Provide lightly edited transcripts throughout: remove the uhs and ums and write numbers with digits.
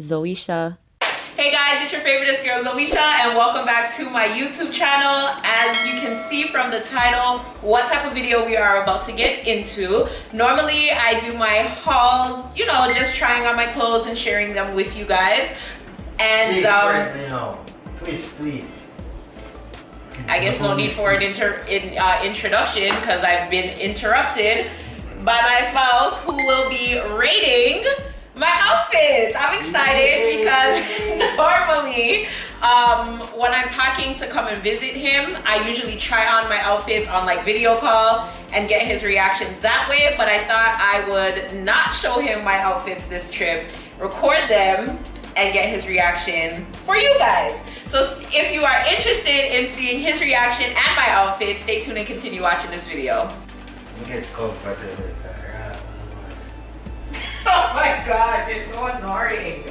Zoeshaaa. Hey guys, it's your favorite girl Zoeshaaa and welcome back to my YouTube channel. As you can see from the title, what type of video we are about to get into. Normally I do my hauls, you know, just trying on my clothes and sharing them with you guys. And please. I guess no need for an introduction because I've been interrupted by my spouse who will be rating my outfits. I'm excited because normally when I'm packing to come and visit him, I usually try on my outfits on like video call and get his reactions that way, but I thought I would not show him my outfits this trip, record them and get his reaction for you guys. So if you are interested in seeing his reaction and my outfit, stay tuned and continue watching this video. Get comfortable. Oh my god, it's so annoying.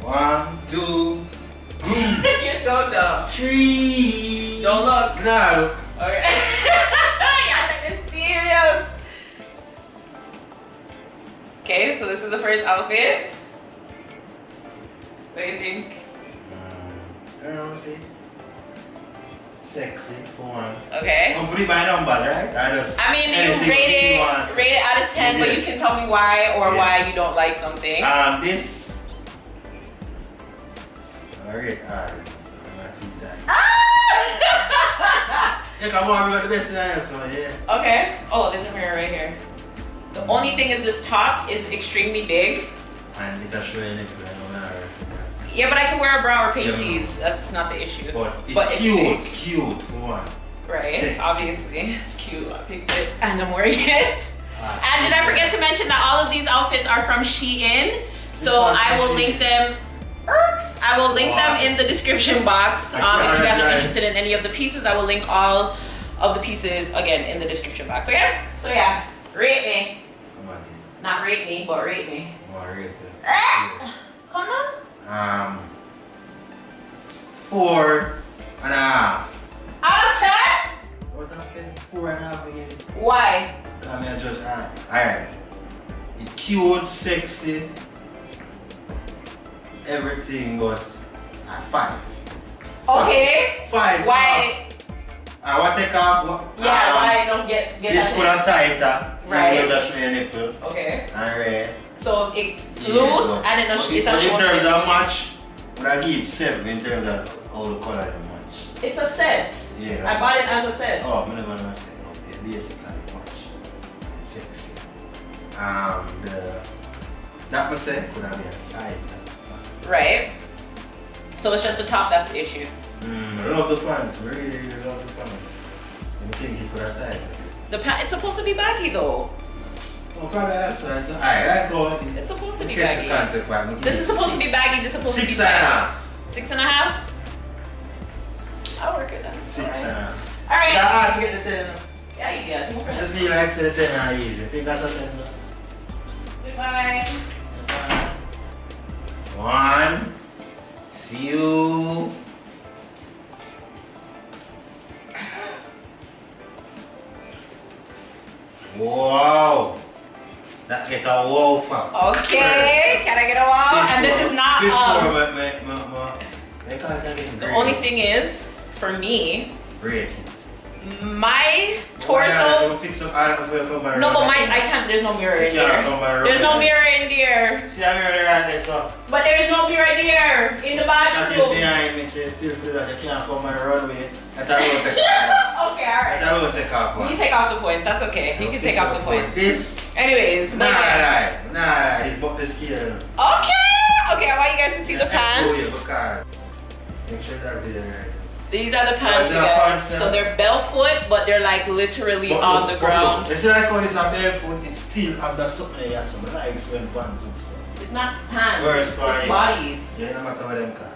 One, two, You're so dumb. three. Don't look. No. Okay. Y'all take this serious. Okay, so this is the first outfit. What do you think? I don't know, see. Sexy for one. Okay. Hopefully by numbers, right? I mean, you rate it out of 10, but you can tell me why or why you don't like something. This. Alright, yeah, come on, we got the best in there, so yeah. Okay. Oh, there's a mirror right here. The only thing is this top is extremely big. And it does show anything. Yeah, but I can wear a bra or pasties. Yeah. That's not the issue. But it's cute for one. Right, Sexy. obviously. It's cute. I picked it and I'm wearing it. And did I forget to mention that all of these outfits are from Shein? So I will link them. I will link them in the description box. If you guys are interested in any of the pieces, I will link all of the pieces again in the description box. Okay? So yeah, rate me. Come on. Not rate me, but rate me. Come on, rate me. Come on. 4.5. Out of 10? What the heck? 4.5 again. Why? I mean, just alright. It's cute, sexy, everything, but 5. Okay. 5. Why? I want to take off. Why don't get this that could have tighter. Right. You just show your nipple. Okay. Alright. So it's loose and it doesn't. In terms of match, but I give it 7 in terms of all the color they match. It's a set. Yeah. I bought it as a set. Oh, I never know set. Okay, basically match. Sexy. That must say could have been tighter. Right. So it's just the top that's the issue. I love the pants. Really love the pants. I think you could have tighter. The pant. It's supposed to be baggy though. Oh, probably that's right. So, alright, go on. It's supposed to be baggy. baggy. This is supposed to be baggy. This is supposed to be baggy. 6.5. I'll work it then. 6.5. Alright. Nah, you get the 10. Yeah, you get it. I just feel like the 10 are easy. I think that's a 10. Goodbye. One. Few. Wow. That get a wow for. Okay. Can I get a wow? And this is not the only thing is, for me, my torso. No, but I can't. There's no mirror in there. There's no mirror in there. See a mirror right there, so. But there's no mirror there in the That is bathroom. behind me. Say still feel that you can't come and run with. I thought I would take Okay, alright. I will take off one. You take off the points. That's okay. You can take off the points. This. Anyways, Nah, it's about the skill. Okay. Okay, I want you guys to see the pants. Make sure that they're. These are the pants, you guys. So they're barefoot, but they're like literally on the ground. You see like how this a barefoot, it still have that something there, so I explain pants with so. It's not pants, it's bodies. Yeah, no matter what them call.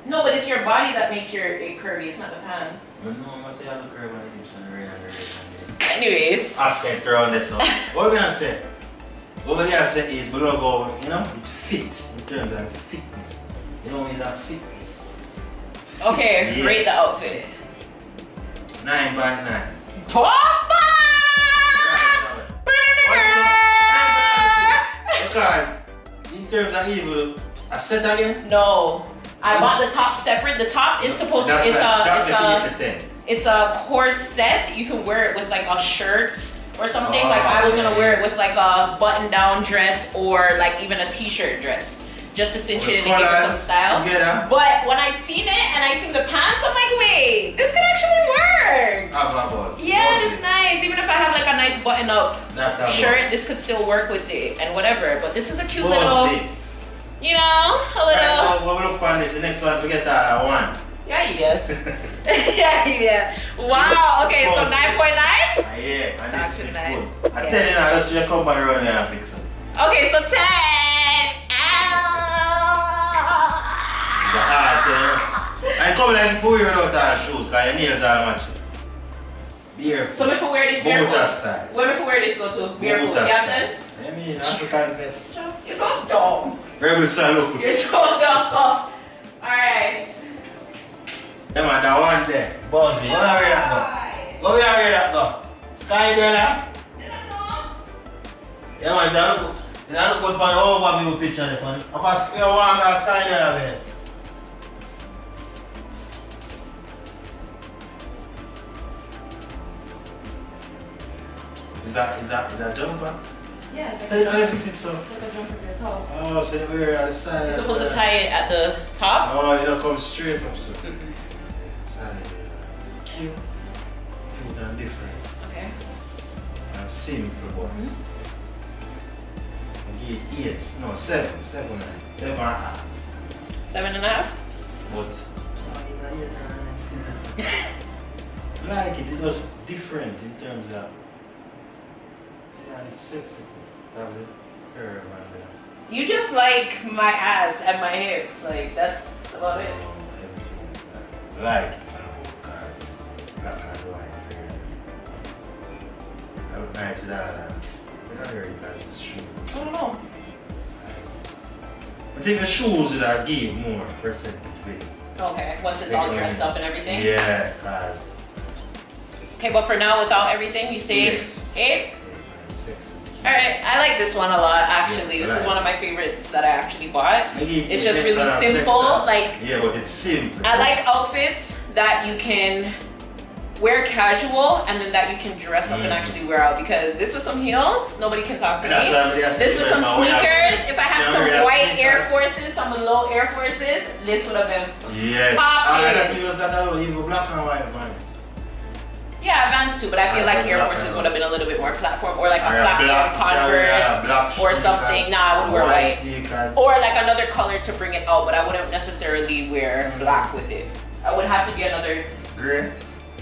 No, but it's your body that makes it curvy, it's not the pants. No, I must say I have the curve on the hips and the rear and the rear. Anyways. I said around this now. What we gonna say? What we gonna say is we don't go, you know, it fits in terms of fitness. You know, we that fitness. Okay, rate the outfit. 9.9. Papa! Because in terms of evil, a set again? No. I bought the top separate. The top is supposed to it's a corset. You can wear it with like a shirt or something. Like I was gonna wear it with like a button-down dress or like even a t-shirt dress. Just to cinch it and give it some style. But when I seen it and I seen the pants, I'm like, wait, this could actually work. Yeah, it's nice. Even if I have like a nice button-up shirt, this could still work with it and whatever. But this is a cute little, you know, a little. What we look on this, the next one, we get that one. Yeah. Yeah. Wow. Okay, so 9.9. Yeah, and that's this is nice. good. I tell you now, let's just come back around here and fix them. Okay, so 10. And come like before you without our shoes, because your nails are matching. Barefoot. So if I wear this barefoot, style. where if I wear this go to? Barefoot, yeah, sense? I mean, African vest. You're so dumb. Rebel salute. You're so dumb. Alright. Yeah man, that one there. Buzzy. What are we that go? What we are that go? Sky there now? Yeah man, that look good for the overview picture there. If I spare one, that sky there man. Is that jumper? Yeah, it's so you fix it so? like a jumper for the top. Oh, so you wear it on the side. You're supposed to tie it at the top? Oh, you don't come straight up so. Side. Cute. Cute and different. Okay. And simple but. I give it 8. No, 7. 7.5. 7.5? But like it was different in terms of it's sexy. Have it curve and You just like my ass and my hips, like that's about it. Like because black and white hair. I look nice with all that. I don't hear it because it's shoes. I don't know. I think the shoes would have give more percentage with it. Okay, once it's all dressed up and everything? Yeah, because. Okay, but for now, without everything, you say 8? 8, 6. Alright, I like this one a lot actually. Yeah, this is one of my favorites that I actually bought. It's just really simple. Like, yeah, but it's simple. I like outfits that you can wear casual and then that you can dress up and actually wear out, because this with some heels, nobody can talk to me. This with some sneakers, if I had some white Air Forces, some low Air Forces, this would have been popping. Even black and white ones. Yeah, Vans too, but I feel like Air Forces would have been a little bit more platform, or like a black Converse or something. Nah, I would wear white. Or like another color to bring it out, but I wouldn't necessarily wear black with it. I would have to be another gray.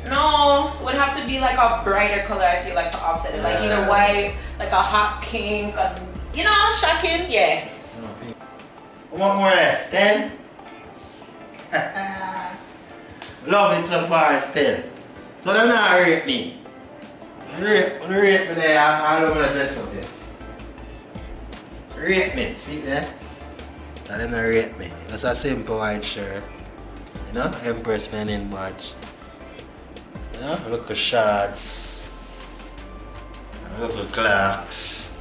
No, it would have to be like a brighter color, I feel like, to offset it. Like either white, like a hot pink, you know, shocking, yeah. What more left? 10? Love it so far as 10. So they're not rate me. Rate me there, I don't want to dress up yet. Rate me, see there? Tell them to rate me. That's a simple white shirt. You know, Empress Men in badge. You know, look at shorts. Look at clocks.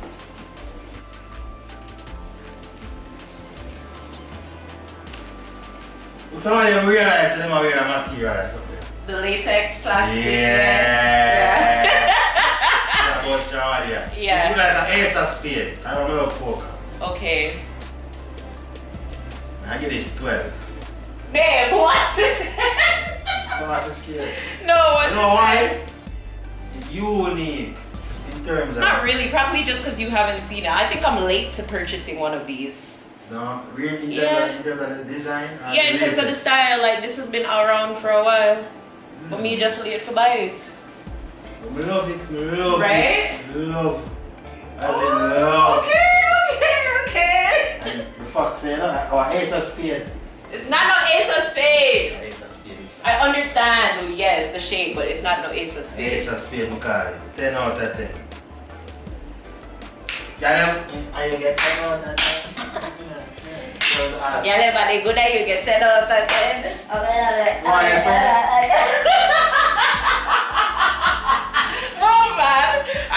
If I want to realize that I'm wearing a material or something. The latex plastic. Yeah. That was strong idea. Yeah. It's like an ace of spade. I don't know poker. Okay. I give this 12. Babe, what? It's not scale. No, what's you know why? Unique in terms of. Not really, probably just because you haven't seen it. I think I'm late to purchasing one of these. No, really in terms of the design? Yeah, in terms of the style, like this has been around for a while. But me just late for buy it. I love it, love right? It. Love. As in love. Okay. And the fuck say, our ace of spade. It's not no ace of spade. Ace of spade. I understand, yes, the shape, but it's not no ace of spade. Ace of spade, I call it. 10 out of 10. Yeah, and you get 10 out of 10. Yeah, everybody good that you get 10 out of 10.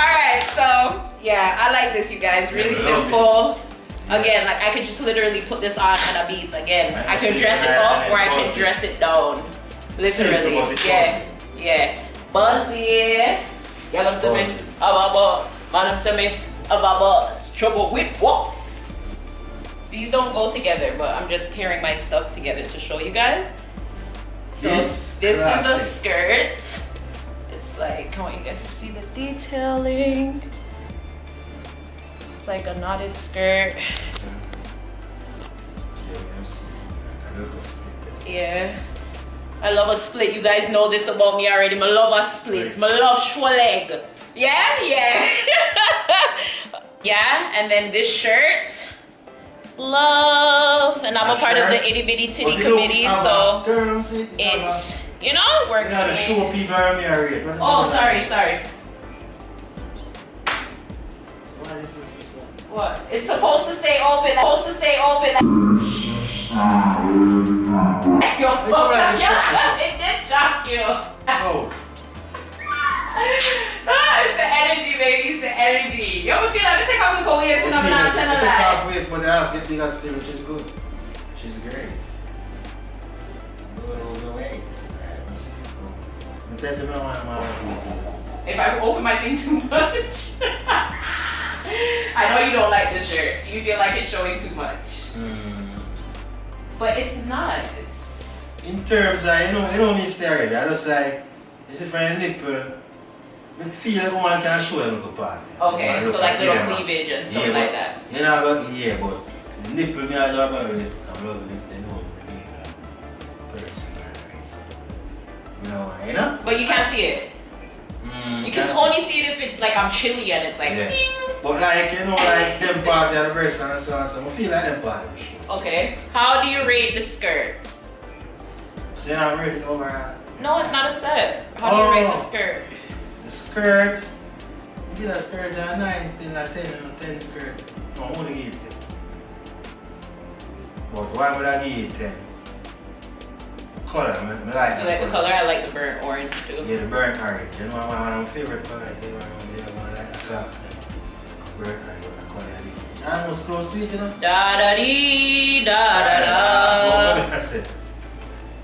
Alright, so yeah, I like this, you guys. Really simple. Again, like I could just literally put this on and a beats. Again, I can dress it up or I can dress it down. Literally. Yeah. Yeah. Buzzy. Yeah, I'm saying about boss. Man, I'm saying about boss. Trouble with what? These don't go together, but I'm just pairing my stuff together to show you guys. So this is a skirt. It's like, I want you guys to see the detailing. It's like a knotted skirt. Yeah. I love a split. You guys know this about me already. I love a split. I love show leg. Yeah? Yeah. Yeah, and then this shirt. Love. And I'm a part of the Itty Bitty Titty Committee, so it's, you know, works for me. Oh, sorry. What? It's supposed to stay open. Supposed to stay open. It did shock you. Oh. It's the energy, baby. It's the energy. You ever feel like I take off the coat and I'm not telling that? Take off weight, but the ass get bigger still, which is good. Which is great. Good over the weight. If I open my thing too much. I know you don't like this shirt. You feel like it's showing too much. But it's not. It's in terms of, you don't need steroid. I just like, it's if I nipple, I feel like one can show them to party. Okay, so like little cleavage and stuff like that. You know, yeah, but nipple, me I love my nipple. I love nipple. You know? But you can't see it. You can only see it if it's like I'm chilly and it's like ding. But like, you know, like them party at the breast and so on, so I feel like them party. Okay. How do you rate the skirt? So you know, I'm rated overall. No, it's not a set. How do you rate the skirt? The skirt, give that skirt a 9, then a 10, and a 10 skirt. No, I'm only give it 10. But why would I give it 10? Color, I like you like the color? I like the burnt orange too. Yeah, the burnt orange. You know one of my favorite colors. You know, I like the clock. Burnt orange, what color I like. Almost close to it, you know? Da-da-dee, da-da-da. That's it.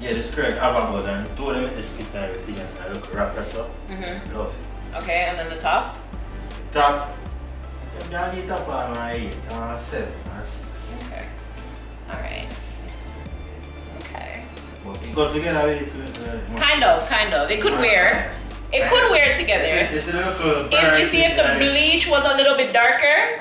Yeah, the skirt, have a buzz, and two of them make the split and everything, and I look wrap us up. Love it. Okay, and then the top? Top. I'm down the top on my 8, on 7, on 6. Okay. Alright. Okay. But it got together with it. Kind of. It could wear. It could wear together. It's a little if you see if the bleach was a little bit darker,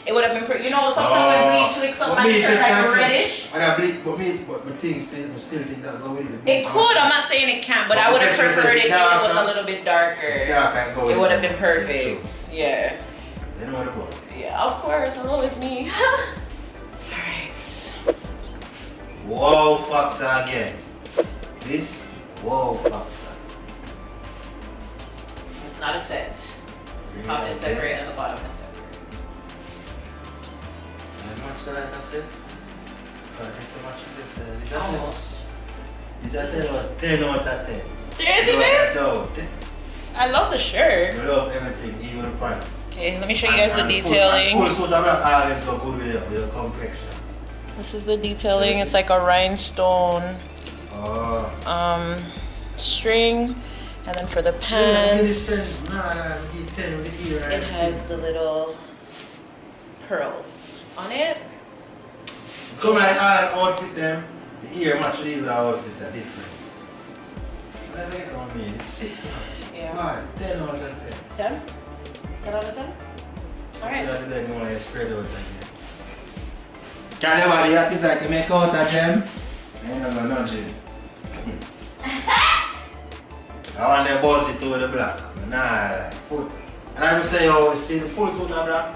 it would have been pretty. You know, sometimes when bleach looks up like it's like reddish. And I bleach, but my thing still think that go with it. It could. I'm not saying it can't, but I would have preferred it if it was a little bit darker. It would have been perfect. Yeah. You know what it was? Yeah, of course. Hello, it's me. Alright. Wow factor again. This wow factor. It's not a set. Top is separate and the bottom is separate. How much like I said? Thanks so much for this. Almost. Is that 10 out of 10? Seriously, babe? No. I love the shirt. I love everything, even the pants. Okay, let me show you guys the detailing. Full suit of black always go good with your complexion. This is the detailing. It's like a rhinestone string, and then for the pants, it has the little pearls on it. Come like all outfit them. The ear match with the outfit are different. Let me get on me. Sick. Yeah. God, 10 out of 10. 10? 10 out of 10? Alright. You don't get more spread out again. Can everybody act is like you make out of them? I ain't gonna nudge it. I want them buzz it over the black. Nah, like foot. And I will say, oh, see the full suit of black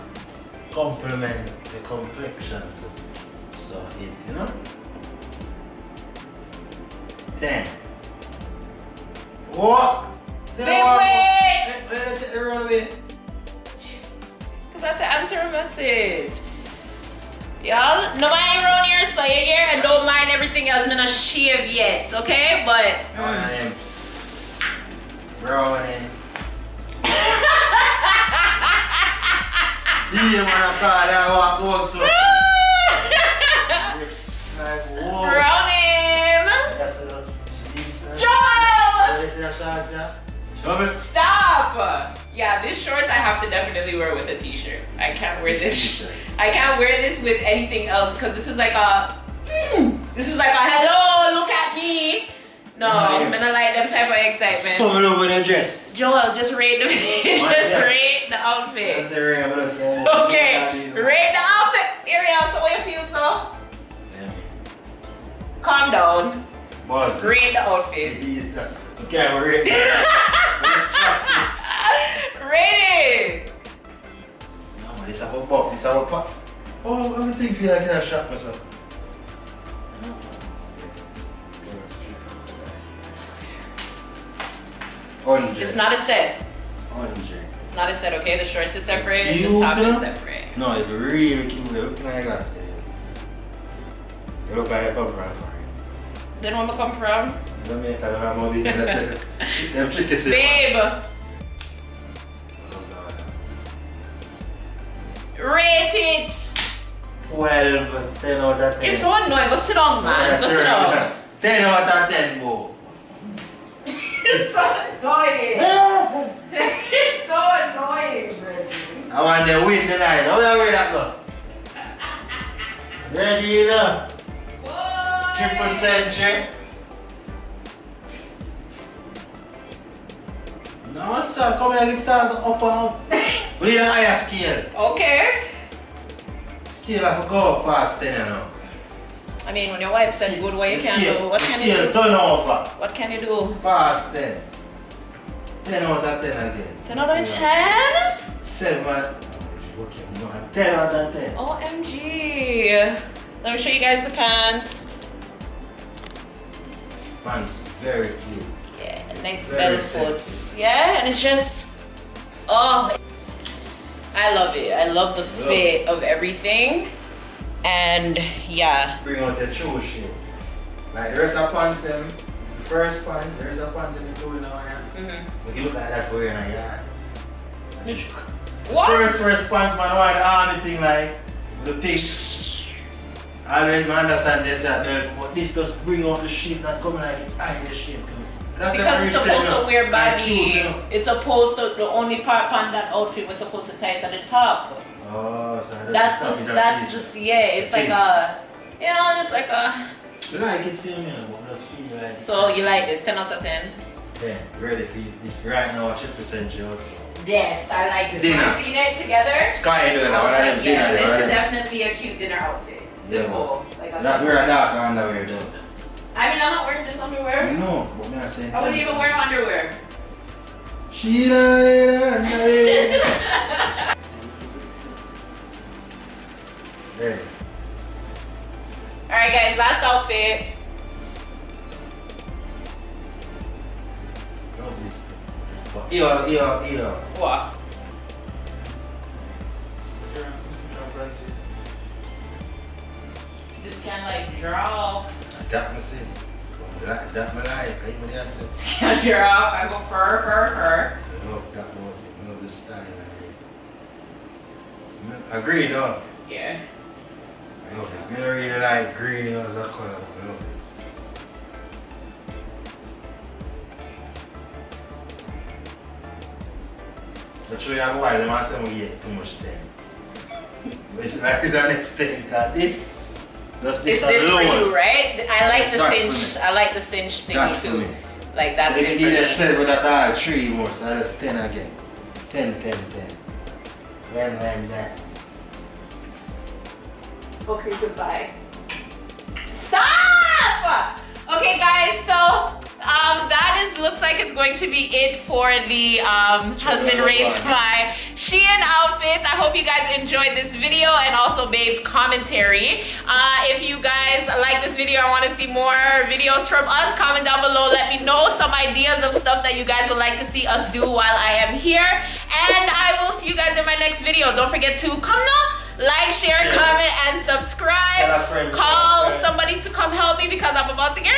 complement the complexion. So it, you know? 10. What? Big wait! Let it take the runaway. Cause I have to answer a message. Y'all, nobody around here, so you hear, and don't mind everything else. I'm not shave yet, okay? But Browning. Yeah, man, I thought I walk out so. Like, whoa. Brown him. That's us. Joel! Stop! Yeah, these shorts I have to definitely wear with a t-shirt. I can't wear this. I can't wear this with anything else because this is like a. This is like a hello, look at me. No, I'm gonna like them type of excitement. So over the dress. Joel, just rate the rate the outfit. Okay, rate the outfit. Ariel, so what you feel so? Calm down. Buzz. Rate the outfit. Okay, we're rate it. Rate it. No man, this have a pop, this have a pop. Oh, everything feel like I shot myself. It's not a set. 100. It's not a set, okay? The shorts is separate, Cute, the top is separate. No, it's really cute. Look at my glass there. You look like I come from. Then where I come from? Jamaican, I'm only them Babe. Rate it. 12, 10 out of 10. You're so annoying. Go sit down, man. Go sit down. 10 out of 10, bro. It's so annoying. It's so annoying, I want to win tonight. How do you wear that go? Ready, you know? Triple century. No, sir. Come here and start up and up. We need a higher scale. Okay. Scale have to go up past 10, you know. I mean, when your wife said good, what you can do? What can you do? Turn over. What can you do? Past 10. 10 out of 10 again. 10 out of 10? 7. Okay, no, 10 out of 10. OMG. Let me show you guys the pants. Pants very cute. Yeah, next Very bell foots. Yeah, and it's just, oh, I love it. I love the fit of everything. And yeah. Bring out the true shape. Like there's a pants them, the first pants, there's a pants in the two in our hand. We can look like that for you in a yard. What? First pants man want the army thing like the pink. Always man understand this that but this just bring out the shape that coming like it eye the shape. Because it's supposed to wear baggy. It's supposed to, the only part on that outfit was supposed to tie it at the top. Oh, so that's just yeah, it's like a, you know, just like a. You like it, see me, but just feel like. So you like this, 10 out of 10? Yeah, ready for you. It's right now, 3% also. Yes, I like this. Dinner. We've seen it together. Sky doing that, Yeah, dinner. this is definitely a cute dinner outfit. Simple. Yeah, like not wear a dark underwear though. I mean, I'm not wearing this underwear. No, but me I'm saying. I wouldn't even wear underwear. There. Alright guys, last outfit. Love this thing. But ew. What? This can like drop. That me see. That me like. I even hear say. This can drop. I go fur. I love that one. I love the style. Agree though. Yeah. I love it. You don't really like green as a color. I love it. But show you why the man say we get too much time. Which like is the next thing because this This for you, right? I like the cinch. I like the cinch thingy too. Like that's so it. If you need a 7 at all, 3 more, so that's 10 again. 10. When. Okay, goodbye. Stop! Okay, guys, so that looks like it's going to be it for the husband rates my Shein outfits. I hope you guys enjoyed this video and also Babe's commentary. If you guys like this video and want to see more videos from us, comment down below. Let me know some ideas of stuff that you guys would like to see us do while I am here. And I will see you guys in my next video. Don't forget to like, share, comment, and subscribe. Call somebody to come help me because I'm about to get